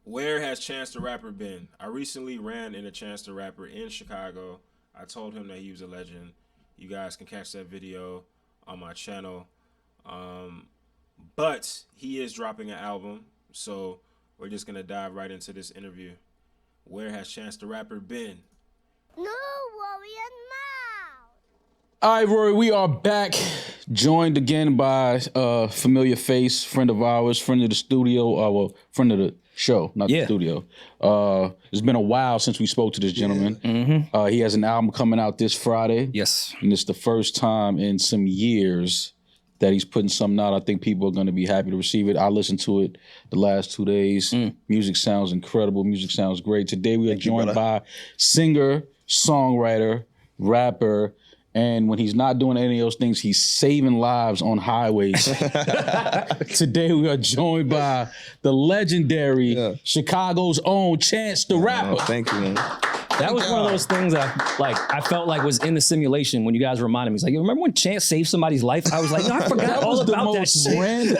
Where has Chance the Rapper been? I recently ran into Chance the Rapper in Chicago. I told him that he was a legend. You guys can catch that video on my channel. But he is dropping an album, so we're just gonna dive right into this interview. Where has Chance the Rapper been? No worry now. All right, Rory, we are back, joined again by a familiar face, friend of ours, friend of the studio, well, friend of the show, not the studio. It's been a while since we spoke to this gentleman. He has an album coming out this Friday. Yes. And it's the first time in some years that he's putting something out. I think people are going to be happy to receive it. I listened to it the last 2 days. Music sounds incredible. Music sounds great. Today we are joined by singer, songwriter, rapper, and when he's not doing any of those things, he's saving lives on highways. Today we are joined by the legendary Chicago's own Chance the Rapper. Thank you, man. That was one of those things I felt like was in the simulation when you guys reminded me. It's like, you remember when Chance saved somebody's life? I was like, no, I forgot all about that shit.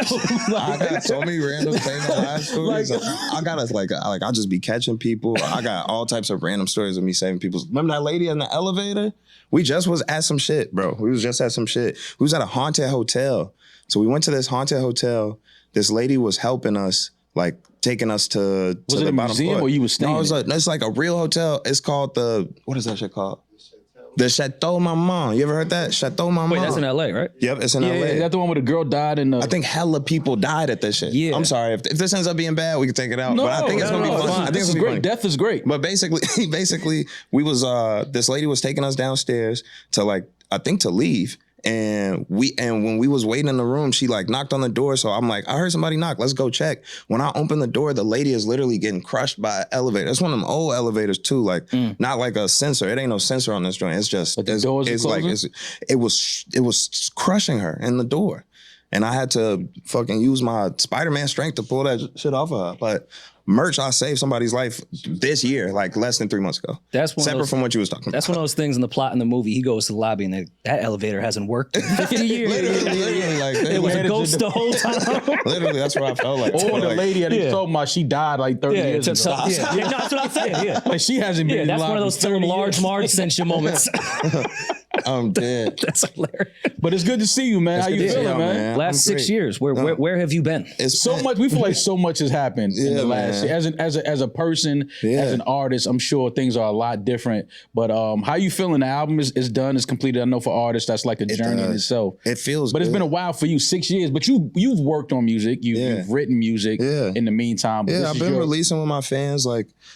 I got so many random famous life stories. I gotta I'll just be catching people. I got all types of random stories of me saving people. Remember that lady in the elevator? We just was at some shit, bro. We was just at some shit. We was at a haunted hotel. So we went to this haunted hotel. This lady was helping us, like taking us to Was it the a bottom museum floor. or you was staying? No, it's like a real hotel. It's called what is that shit called? The Chateau Maman. You ever heard that? Chateau Maman. Wait, that's in LA, right? Yep, it's in LA. Is that the one where the girl died in the... I think hella people died at this shit. Yeah. I'm sorry. If this ends up being bad, we can take it out. No, but I think it's going to be fun. I think This it's is gonna be great. funny. Death is great. But basically, we was, this lady was taking us downstairs to I think to leave. And when we was waiting in the room, she knocked on the door. So I'm like, I heard somebody knock. Let's go check. When I open the door, the lady is literally getting crushed by an elevator. It's one of them old elevators too. Not like a sensor. It ain't no sensor on this joint. It's just But the doors are closing? it was crushing her in the door. And I had to fucking use my Spider-Man strength to pull that shit off of her. But merch, I saved somebody's life this year, less than 3 months ago. That's one separate from what you was talking about. That's one of those things in the plot in the movie. He goes to the lobby and that elevator hasn't worked in 50 years. literally, It was a ghost the whole time. Literally, that's what I felt like. Or the lady that he told me she died 30 years ago. No, that's what I'm saying. Yeah, She hasn't been that's alive one of those in 30 film large years. Marge sent you moments. I'm dead. That's hilarious. But it's good to see you, man. How you feeling, man? Last 6 years, where have you been? It's So much. We feel like so much has happened in the last man. year. As a person, as an artist, I'm sure things are a lot different. But how you feeling? The album is done, is completed. I know for artists that's like a journey in itself. It feels But it's good. been a while for you, 6 years. But you've worked on music. You've written music in the meantime. But I've been releasing with my fans.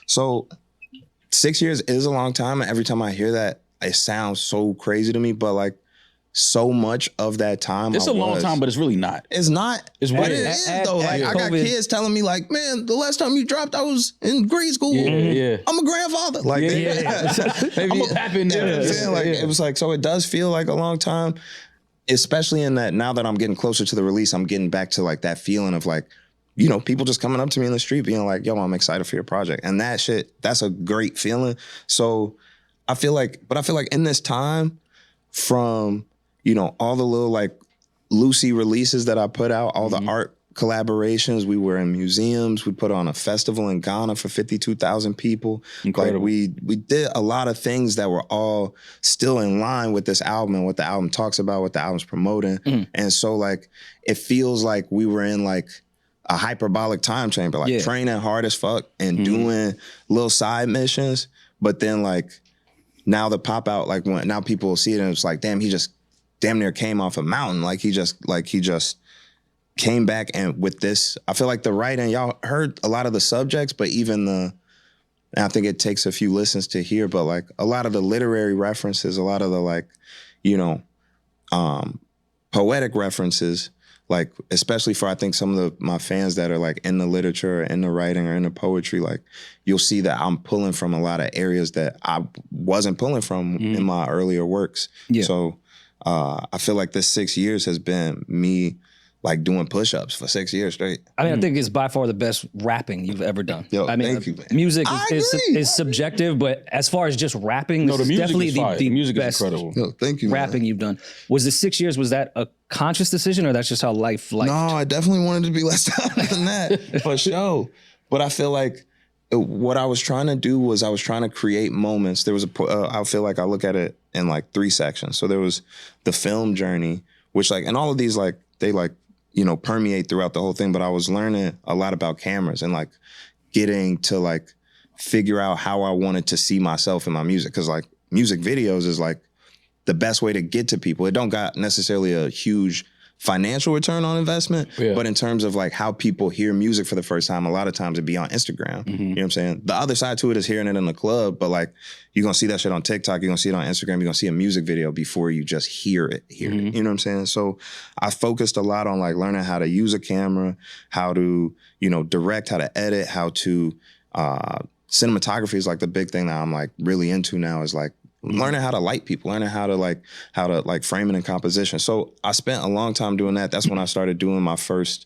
So 6 years is a long time. And every time I hear that, it sounds so crazy to me. But so much of that time, It's a long time, but it's really not. It's not. It's But weird. it is Add though. I got COVID. kids telling me man, the last time you dropped, I was in grade school. Yeah. I'm a grandfather. I'm a pappy now. You know what I'm saying? It was so it does feel like a long time, especially in that now that I'm getting closer to the release, I'm getting back to that feeling of people just coming up to me in the street being like, yo, I'm excited for your project. And that shit, that's a great feeling. So I feel like in this time from, all the little Lucy releases that I put out, all the art collaborations, we were in museums, we put on a festival in Ghana for 52,000 people. Incredible. We did a lot of things that were all still in line with this album and what the album talks about, what the album's promoting. And so it feels like we were in a hyperbolic time chamber, training hard as fuck and doing little side missions. But then now the pop out, when now people see it and it's damn, he just damn near came off a mountain. He just came back. And with this, I feel like the writing, y'all heard a lot of the subjects, but even and I think it takes a few listens to hear, but a lot of the literary references, a lot of the poetic references, especially for I think some of my fans that are in the literature, or in the writing, or in the poetry, you'll see that I'm pulling from a lot of areas that I wasn't pulling from in my earlier works. Yeah. So I feel like this 6 years has been me doing push-ups for 6 years straight. I mean, I think it's by far the best rapping you've ever done. Yo, I mean, thank you, man. Music I is agree. subjective, but as far as just rapping, No, this the is music definitely is fire. the The music is best incredible. Yo, thank you, man. rapping you've done. Was the 6 years, was that a conscious decision or that's just how life No, I definitely wanted to be less talented than that, for sure. But I feel like what I was trying to do was I was trying to create moments. There was I feel like I look at it in like 3 sections. So there was the film journey, which like, and all of these like, they like, permeate throughout the whole thing. But I was learning a lot about cameras and like getting to like figure out how I wanted to see myself in my music. Cause like music videos is like the best way to get to people. It don't got necessarily a huge financial return on investment, but in terms of like how people hear music for the first time, a lot of times it'd be on Instagram. You know what I'm saying? The other side to it is hearing it in the club, but like you're gonna see that shit on TikTok, you're gonna see it on Instagram, you're gonna see a music video before you just hear it. You know what I'm saying? So I focused a lot on like learning how to use a camera, how to, direct, how to edit, how to cinematography is like the big thing that I'm like really into now is like learning how to light people, learning how to frame it in composition. So I spent a long time doing that. That's when I started doing my first,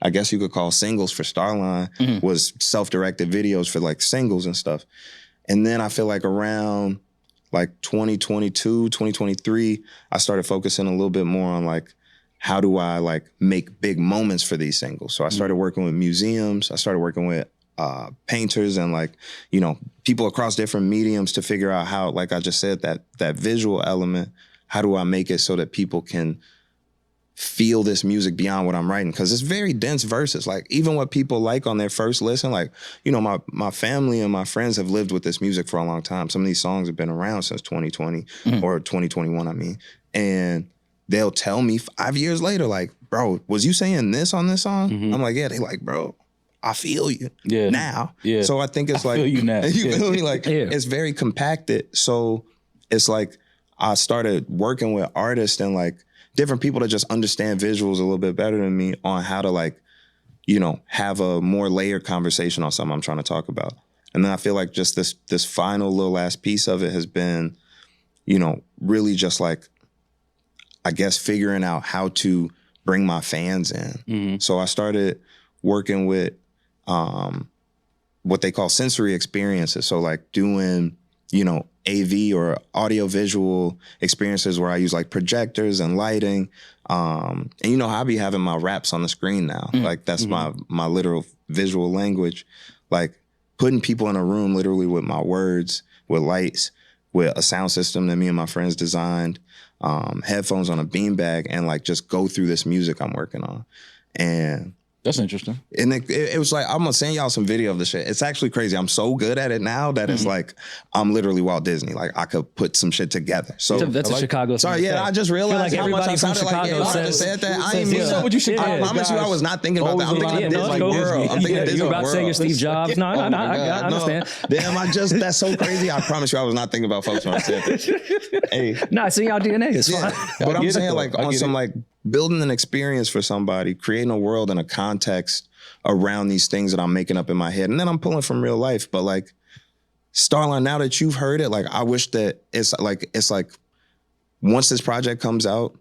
I guess you could call singles for Starline, was self-directed videos for like singles and stuff. And then I feel like around like 2022, 2023, I started focusing a little bit more on like, how do I like make big moments for these singles? So I started working with museums. I started working with painters and like, people across different mediums to figure out how, like I just said, that visual element, how do I make it so that people can feel this music beyond what I'm writing? Because it's very dense verses. Like even what people like on their first listen, like, my family and my friends have lived with this music for a long time. Some of these songs have been around since 2020 or 2021, I mean. And they'll tell me 5 years later, like, bro, was you saying this on this song? I'm like, yeah. They like, bro, I feel you now. Yeah. So I think it's like, feel you now. You feel me? Like, it's very compacted. So it's like, I started working with artists and like different people that just understand visuals a little bit better than me on how to like, have a more layered conversation on something I'm trying to talk about. And then I feel like just this final little last piece of it has been, really just like, I guess, figuring out how to bring my fans in. So I started working with what they call sensory experiences. So like doing, AV or audio visual experiences where I use like projectors and lighting. And how I be having my raps on the screen now. Like that's my literal visual language. Like putting people in a room literally with my words, with lights, with a sound system that me and my friends designed, headphones on a beanbag, and like just go through this music I'm working on. And that's interesting. And it was like, I'm gonna send y'all some video of the shit. It's actually crazy. I'm so good at it now that it's like, I'm literally Walt Disney. Like I could put some shit together. So that's a Chicago. Sorry, yeah, I just realized how much I sounded like, I said that. I ain't mean so. What you should. I promise you, I was not thinking about that. I'm thinking of Disney World. I'm thinking of Disney World. You about to say you're Steve Jobs? No, I understand. Damn, that's so crazy. I promise you, I was not thinking about folks when I said that. Hey, no, it's in y'all DNA. It's fine. But I'm saying like on some like building an experience for somebody, creating a world and a context around these things that I'm making up in my head. And then I'm pulling from real life. But like Starline, now that you've heard it, like I wish that it's like once this project comes out,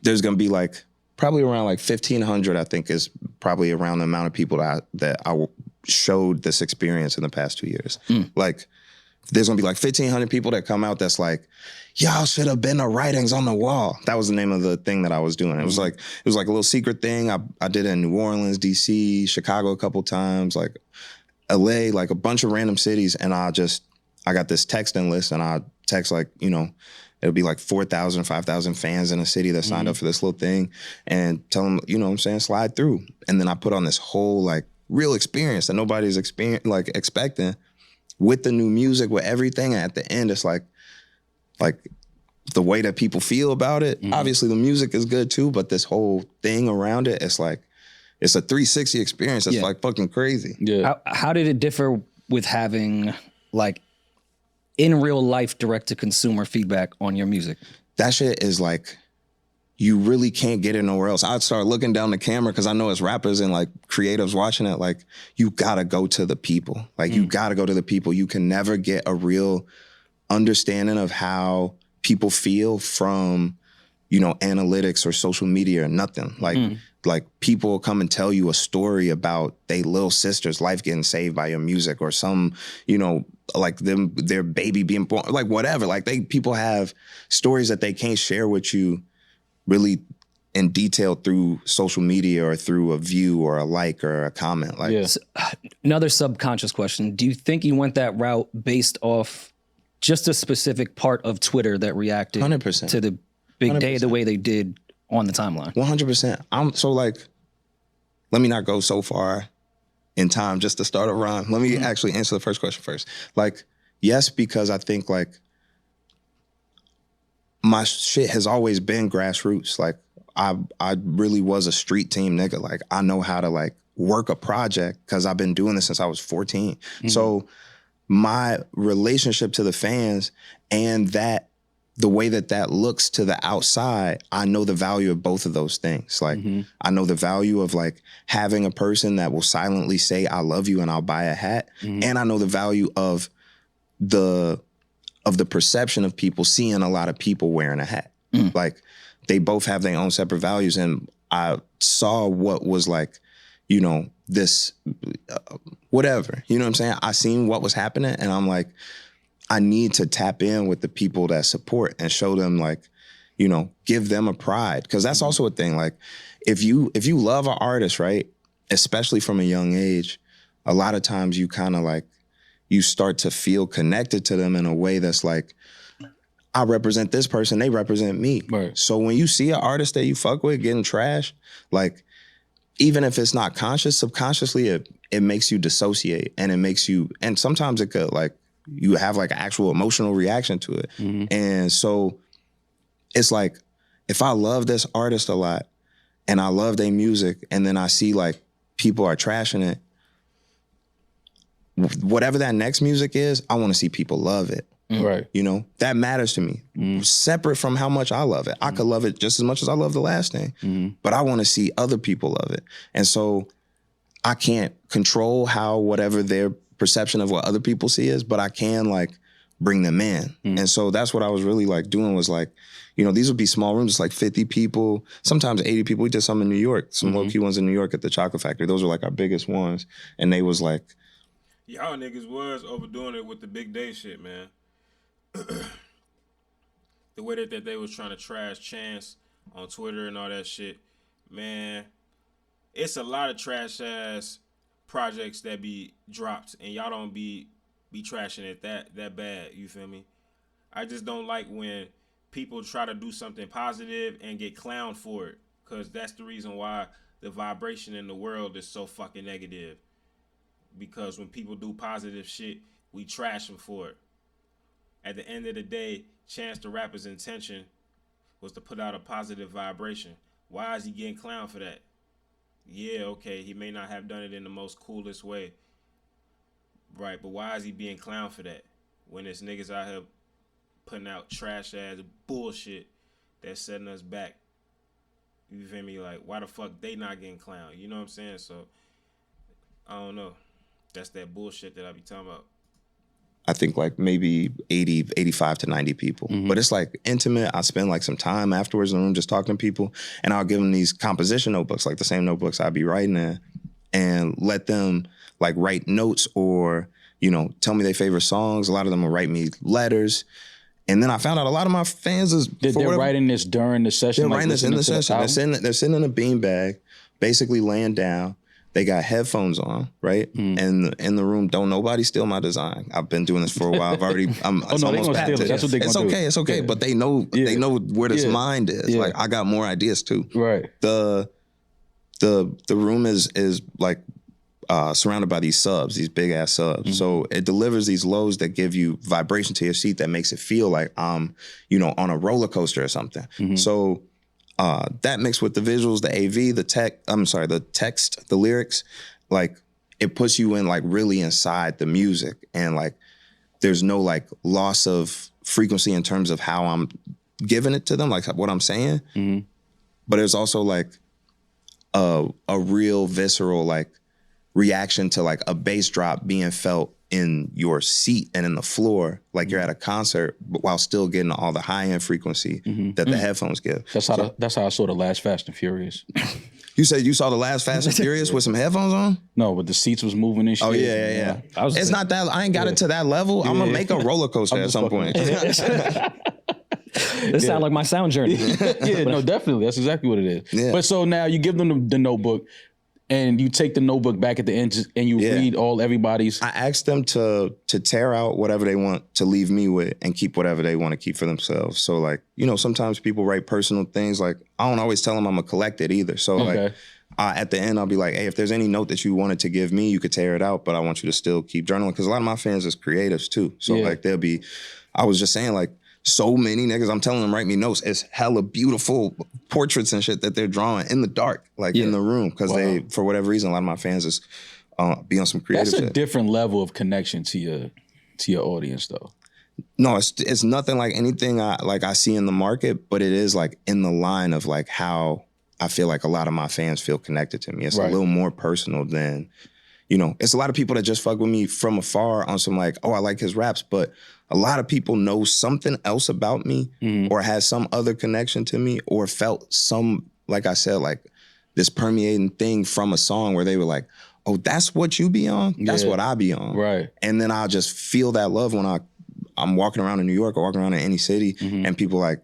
there's gonna be like probably around like 1,500, I think is probably around the amount of people that I showed this experience in the past 2 years. Like there's gonna be like 1,500 people that come out that's like, y'all should have been the writings on the wall. That was the name of the thing that I was doing. It was like a little secret thing. I did it in New Orleans, DC, Chicago a couple times, like LA, like a bunch of random cities. And I got this texting list, and I text like, it'll be like 4,000, 5,000 fans in a city that signed up for this little thing, and tell them, what I'm saying, slide through. And then I put on this whole like real experience that nobody's expecting, with the new music, with everything. And at the end, it's like the way that people feel about it. Obviously the music is good too, but this whole thing around it, it's like, it's a 360 experience. It's like fucking crazy. Yeah. How did it differ with having like in real life direct to consumer feedback on your music? That shit is like, you really can't get it nowhere else. I'd start looking down the camera because I know as rappers and like creatives watching it, like you gotta go to the people. Like you gotta go to the people. You can never get a real understanding of how people feel from, analytics or social media or nothing. Like people will come and tell you a story about their little sister's life getting saved by your music, or some, like their baby being born, like whatever. Like people have stories that they can't share with you really in detail through social media or through a view or a like or a comment. Like, Another subconscious question. Do you think you went that route based off just a specific part of Twitter that reacted 100%. to the big 100%. day the way they did on the timeline? 100%. I'm so like, let me not go so far in time just to start a rhyme. Let me actually answer the first question first. Like, yes, because I think like my shit has always been grassroots. Like I really was a street team nigga. Like I know how to like work a project because I've been doing this since I was 14. So my relationship to the fans and that the way that looks to the outside, I know the value of both of those things. Like I know the value of like having a person that will silently say, I love you and I'll buy a hat. And I know the value of the perception of people seeing a lot of people wearing a hat. Like they both have their own separate values. And I saw what was like, you know, this, whatever, you know what I'm saying? I seen what was happening and I'm like, I need to tap in with the people that support and show them like, you know, give them a pride. Cause that's also a thing. Like if you love an artist, right, especially from a young age, a lot of times you kind of like, you start to feel connected to them in a way that's like, I represent this person, they represent me. Right. So when you see an artist that you fuck with getting trashed, like, even if it's not conscious, subconsciously, it makes you dissociate and it makes you, and sometimes it could like, you have like an actual emotional reaction to it. And so it's like, if I love this artist a lot and I love their music and then I see like people are trashing it, whatever that next music is, I want to see people love it. Right. You know, that matters to me. Separate from how much I love it. I could love it just as much as I love the last thing, but I want to see other people love it. And so I can't control how whatever their perception of what other people see is, but I can like bring them in. And so that's what I was really like doing was like, you know, these would be small rooms, like 50 people, sometimes 80 people. We did some in New York, some low-key ones in New York at the Chocolate Factory. Those were like our biggest ones. And they was like, y'all niggas was overdoing it with the big day shit, man. The way that they was trying to trash Chance on Twitter and all that shit, man, it's a lot of trash ass projects that be dropped and y'all don't be trashing it that bad, you feel me? I just don't like when people try to do something positive and get clowned for it, because that's the reason why the vibration in the world is so fucking negative. Because when people do positive shit, we trash them for it. At the end of the day, Chance the Rapper's intention was to put out a positive vibration. Why is he getting clowned for that? Yeah, okay, he may not have done it in the most coolest way. Right, but why is he being clowned for that? When there's niggas out here putting out trash ass bullshit that's setting us back. You feel me? Like, why the fuck they not getting clowned? You know what I'm saying? So, I don't know. That's that bullshit that I be talking about. I think like maybe 80, 85 to 90 people. But it's like intimate. I spend like some time afterwards in the room just talking to people, and I'll give them these composition notebooks, like the same notebooks I'd be writing in, and let them like write notes or, you know, tell me their favorite songs. A lot of them will write me letters. And then I found out a lot of my fans is They're writing this during the session. They're like writing this in the listening to session. They're sitting in a beanbag, basically laying down. They got headphones on, right? And in the room, don't nobody steal my design. I've been doing this for a while. I've already, I'm Oh, no, they gonna steal it. That's what they gonna do. It's okay. Yeah. But they know where this mind is. Yeah. Like I got more ideas too. Right. The room is like surrounded by these subs, these big ass subs. So it delivers these lows that give you vibration to your seat that makes it feel like I'm, you know, on a roller coaster or something. So that mixed with the visuals, the AV, the text, the lyrics, like it puts you in like really inside the music, and like there's no like loss of frequency in terms of how I'm giving it to them, like what I'm saying. But there's also like a real visceral like reaction to like a bass drop being felt in your seat and in the floor, like you're at a concert, but while still getting all the high end frequency that the headphones give. That's how I saw the last Fast and Furious. You said you saw the last Fast and Furious with some headphones on? No, but the seats was moving and shit. Oh yeah. It's not that. I ain't got it to that level. I'm gonna make a roller coaster at some point. This sounds like my sound journey. Yeah, no, definitely. That's exactly what it is. Yeah. But so now you give them the notebook and you take the notebook back at the end and you read everybody's. I asked them to tear out whatever they want to leave me with and keep whatever they want to keep for themselves. So like, sometimes people write personal things. Like I don't always tell them I'm gonna collect it either. So like at the end, I'll be like, hey, if there's any note that you wanted to give me, you could tear it out, but I want you to still keep journaling. Cause a lot of my fans is creatives too. So like I was just saying like, so many niggas, I'm telling them, write me notes. It's hella beautiful portraits and shit that they're drawing in the dark, like in the room. Cause they, for whatever reason, a lot of my fans is be on some creative That's a shit. different level of connection to your audience though. No, it's nothing like anything I see in the market, but it is like in the line of like how I feel like a lot of my fans feel connected to me. It's a little more personal than, it's a lot of people that just fuck with me from afar on some like, oh, I like his raps, but a lot of people know something else about me or has some other connection to me or felt some, like I said, like this permeating thing from a song where they were like, oh, that's what you be on? That's what I be on. Right. And then I'll just feel that love when I'm walking around in New York or walking around in any city and people like,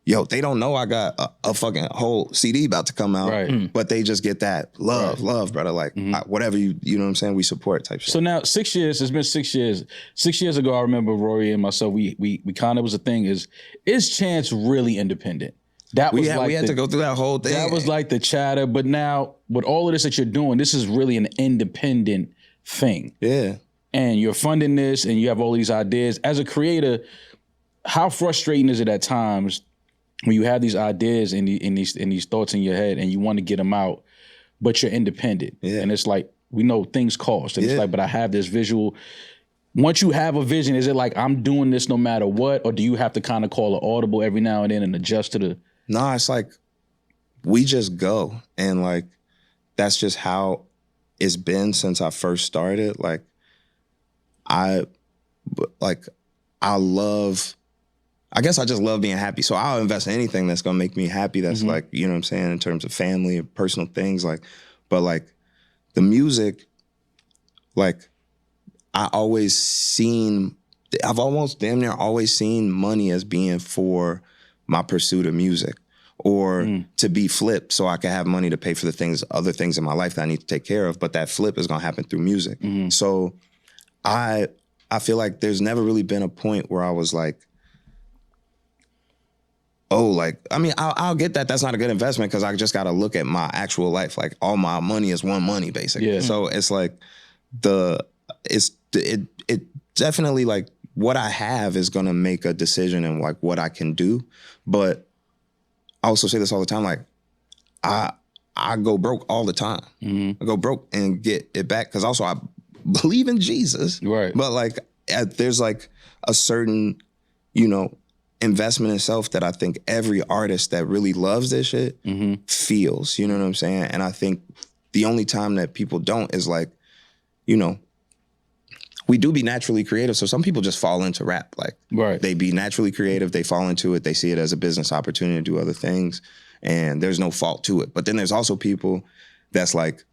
yo, they don't know I got a fucking whole CD about to come out, but they just get that love, brother. Like whatever you know what I'm saying? We support type shit. So now 6 years, it's been 6 years. 6 years ago, I remember Rory and myself, we kind of was a thing is Chance really independent? That was we had to go through that whole thing. That was like the chatter, but now with all of this that you're doing, this is really an independent thing. Yeah. And you're funding this and you have all these ideas. As a creator, how frustrating is it at times when you have these ideas and these thoughts in your head and you want to get them out, but you're independent. Yeah. And it's like, we know things cost. And it's like, but I have this visual. Once you have a vision, is it like, I'm doing this no matter what? Or do you have to kind of call an audible every now and then and adjust to the... Nah, it's like, we just go. And like, that's just how it's been since I first started. Like, I guess I just love being happy. So I'll invest in anything that's gonna make me happy. That's like, you know what I'm saying, in terms of family and personal things. Like, but like the music, like I've almost damn near always seen money as being for my pursuit of music or to be flipped so I can have money to pay for the other things in my life that I need to take care of. But that flip is gonna happen through music. So I feel like there's never really been a point where I was like, oh, like, I mean, I'll get that. That's not a good investment because I just got to look at my actual life. Like, all my money is one money, basically. Yeah. So it's like it definitely like what I have is going to make a decision in like what I can do. But I also say this all the time. Like, I go broke all the time. I go broke and get it back because also I believe in Jesus. Right. But like, there's like a certain, investment in self that I think every artist that really loves this shit feels, you know what I'm saying? And I think the only time that people don't is like, we do be naturally creative. So some people just fall into rap. Like they be naturally creative, they fall into it, they see it as a business opportunity to do other things, and there's no fault to it. But then there's also people that's like,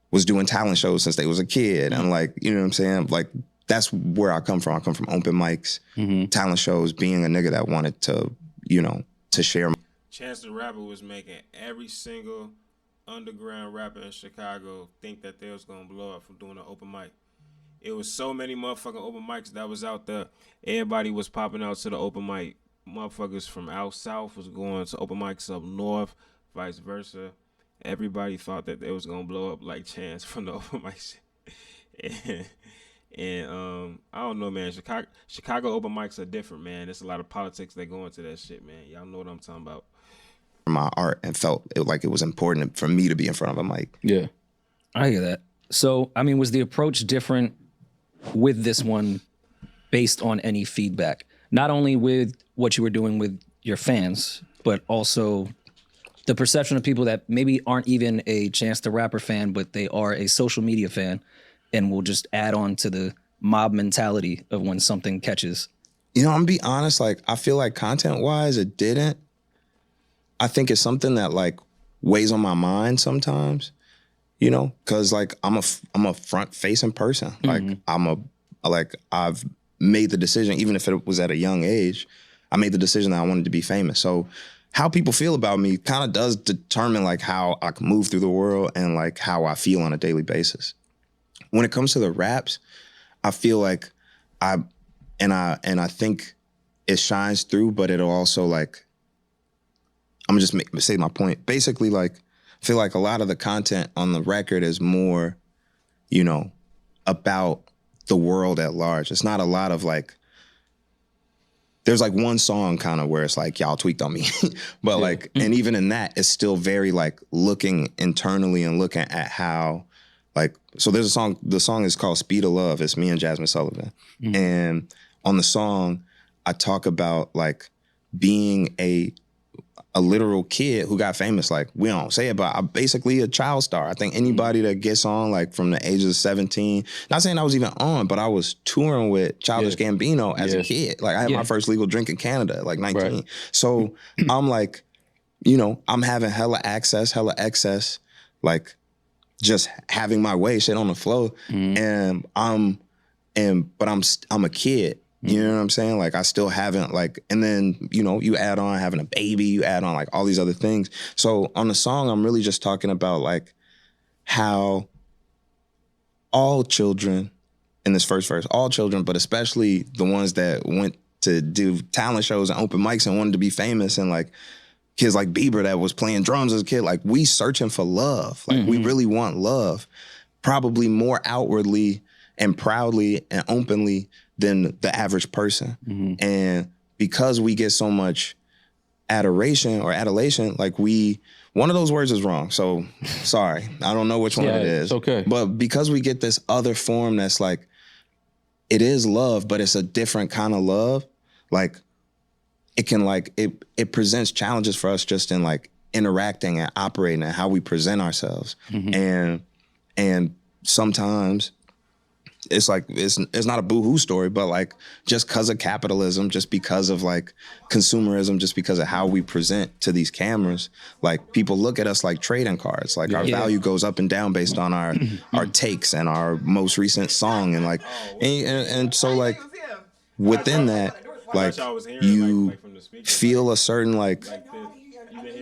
was doing talent shows since they was a kid. And like, you know what I'm saying? Like, that's where I come from. I come from open mics, talent shows, being a nigga that wanted to, to share. Chance the Rapper was making every single underground rapper in Chicago think that they was going to blow up from doing an open mic. It was so many motherfucking open mics that was out there. Everybody was popping out to the open mic. Motherfuckers from out south was going to open mics up north, vice versa. Everybody thought that they was going to blow up like Chance from the open mic shit. And I don't know, man. Chicago open mics are different, man. There's a lot of politics that go into that shit, man. Y'all know what I'm talking about. My art and felt like it was important for me to be in front of a mic. Yeah, I hear that. So, I mean, was the approach different with this one based on any feedback? Not only with what you were doing with your fans, but also the perception of people that maybe aren't even a Chance the Rapper fan, but they are a social media fan and will just add on to the mob mentality of when something catches. I'm gonna be honest, like, I feel like content-wise, it didn't. I think it's something that, like, weighs on my mind sometimes, because, like, I'm a front-facing person. Like, I've made the decision, even if it was at a young age, I made the decision that I wanted to be famous. So how people feel about me kind of does determine like how I can move through the world and like how I feel on a daily basis. When it comes to the raps, I feel like I think it shines through, but it'll also like, I'm gonna just say my point. Basically, like, I feel like a lot of the content on the record is more, you know, about the world at large. It's not a lot of like, there's like one song kind of where it's like, y'all tweaked on me. But like, and even in that, it's still very like looking internally and looking at how, like, so there's a song, the song is called Speed of Love. It's me and Jasmine Sullivan. And on the song, I talk about like being a literal kid who got famous. Like, we don't say it, but I'm basically a child star. I think anybody that gets on like from the age of 17, not saying I was even on, but I was touring with Childish Gambino as a kid. Like I had my first legal drink in Canada at like 19. Right. So I'm like, you know, I'm having hella access, hella excess, like just having my way, shit on the flow. And I'm a kid. You know what I'm saying? Like I still haven't like, and then, you know, you add on having a baby, you add on like all these other things. So on the song, I'm really just talking about like how all children in this first verse, all children, but especially the ones that went to do talent shows and open mics and wanted to be famous, and like kids like Bieber that was playing drums as a kid, like we searching for love. Like we really want love, probably more outwardly and proudly and openly than the average person. And because we get so much adoration or adulation, like one of those words is wrong. So sorry, I don't know which one it is. It's okay. But because we get this other form that's like, it is love, but it's a different kind of love. Like it can like, it presents challenges for us just in like interacting and operating and how we present ourselves. And sometimes it's like, it's not a boo-hoo story, but like just because of capitalism, just because of like consumerism, just because of how we present to these cameras, like people look at us like trading cards. Like our value goes up and down based on our takes and our most recent song. And like, and so like within that, like you feel a certain like,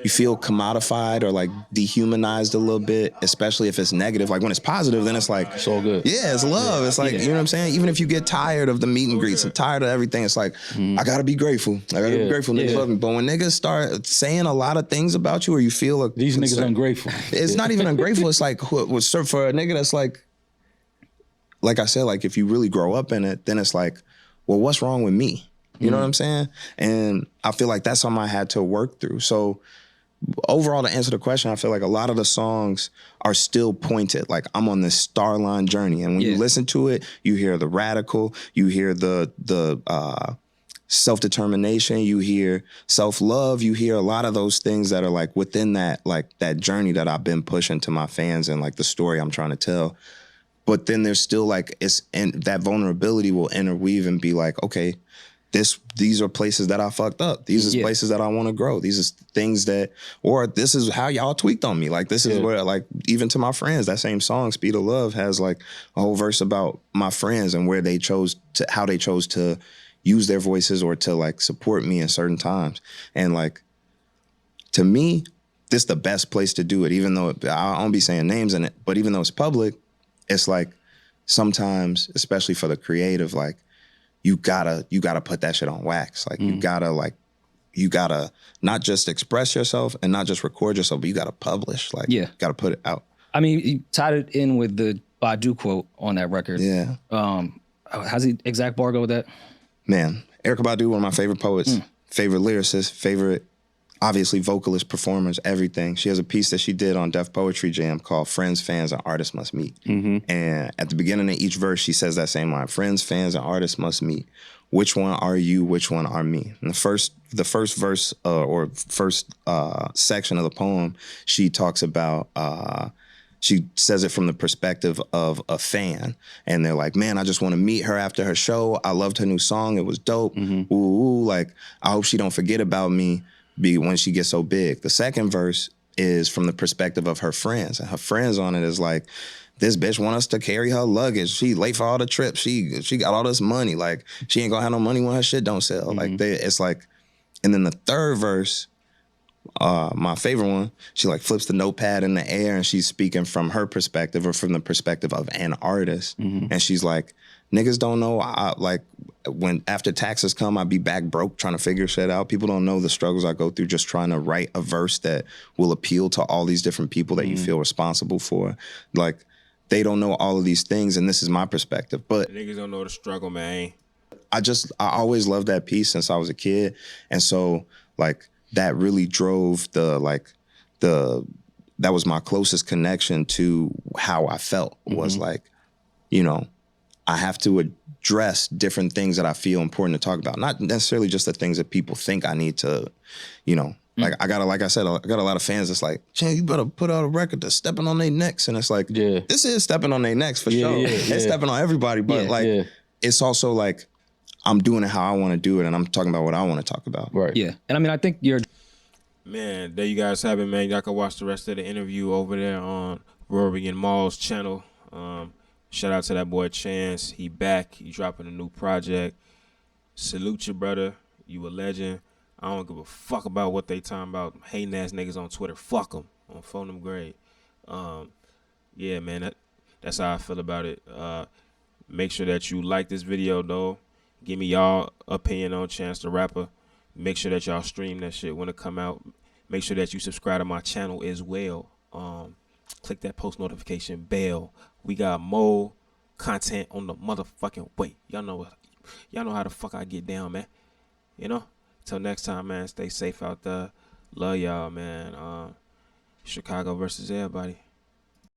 you feel commodified or like dehumanized a little bit, especially if it's negative. Like when it's positive, then it's like, it's all good. Yeah, it's love. It's like, you know what I'm saying? Even if you get tired of the meet and greets and tired of everything, it's like, I gotta be grateful. I gotta be grateful niggas love me. But when niggas start saying a lot of things about you or you feel like these niggas ungrateful. It's not even ungrateful. It's like, for a nigga that's like I said, like if you really grow up in it, then it's like, well, what's wrong with me? You know what I'm saying? And I feel like that's something I had to work through. So overall, to answer the question, I feel like a lot of the songs are still pointed. Like I'm on this Starline journey. And when you listen to it, you hear the radical, you hear the self-determination, you hear self-love, you hear a lot of those things that are like within that, like that journey that I've been pushing to my fans and like the story I'm trying to tell. But then there's still like, and that vulnerability will interweave and be like, okay, these are places that I fucked up. These are places that I want to grow. These are things that, or this is how y'all tweaked on me. Like this is where, like, even to my friends, that same song, Speed of Love, has like a whole verse about my friends and where they chose to, how they chose to use their voices or to like support me in certain times. And like, to me, this is the best place to do it, even though I don't be saying names in it, but even though it's public, it's like sometimes, especially for the creative, like, you gotta put that shit on wax. Like you gotta not just express yourself and not just record yourself, but you gotta publish. Like gotta put it out. I mean, you tied it in with the Badu quote on that record. Yeah. How's the exact bar go with that? Man, Erykah Badu, one of my favorite poets, favorite lyricist, favorite, obviously vocalist, performers, everything. She has a piece that she did on Def Poetry Jam called Friends, Fans, and Artists Must Meet. And at the beginning of each verse, she says that same line, friends, fans, and artists must meet. Which one are you? Which one are me? And the first verse or first section of the poem, she talks about, she says it from the perspective of a fan. And they're like, man, I just want to meet her after her show. I loved her new song. It was dope. Ooh, like, I hope she don't forget about me when she gets so big. The second verse is from the perspective of her friends. And her friends on it is like, this bitch want us to carry her luggage. She late for all the trips. She got all this money. Like, she ain't gonna have no money when her shit don't sell. Like, it's like, And then the third verse, my favorite one, she like flips the notepad in the air and she's speaking from her perspective or from the perspective of an artist. And she's like, niggas don't know, like when after taxes come, I'd be back broke trying to figure shit out. People don't know the struggles I go through just trying to write a verse that will appeal to all these different people that you feel responsible for. Like, they don't know all of these things, and this is my perspective. But Niggas don't know the struggle, man. I always loved that piece since I was a kid. And so like that really drove that was my closest connection to how I felt was like, you know, I have to address different things that I feel important to talk about. Not necessarily just the things that people think I need to, you know, like like I said, I got a lot of fans that's like, Chan, you better put out a record that's stepping on their necks. And it's like, this is stepping on their necks for sure. It's stepping on everybody. But it's also like, I'm doing it how I want to do it, and I'm talking about what I want to talk about. Right. Yeah. And I mean, I think you're... Man, there you guys have it, man. Y'all can watch the rest of the interview over there on Rory and Maul's channel. Shout out to that boy Chance. He back. He dropping a new project. Salute you, brother. You a legend. I don't give a fuck about what they talking about. Hating ass niggas on Twitter. Fuck them. On phone them grade. Yeah, man. That's how I feel about it. Make sure that you like this video, though. Give me y'all opinion on Chance the Rapper. Make sure that y'all stream that shit when it come out. Make sure that you subscribe to my channel as well. Click that post notification bell. We got more content on the motherfucking way. Y'all know how the fuck I get down, man. You know? Till next time, man. Stay safe out there. Love y'all, man. Chicago versus everybody.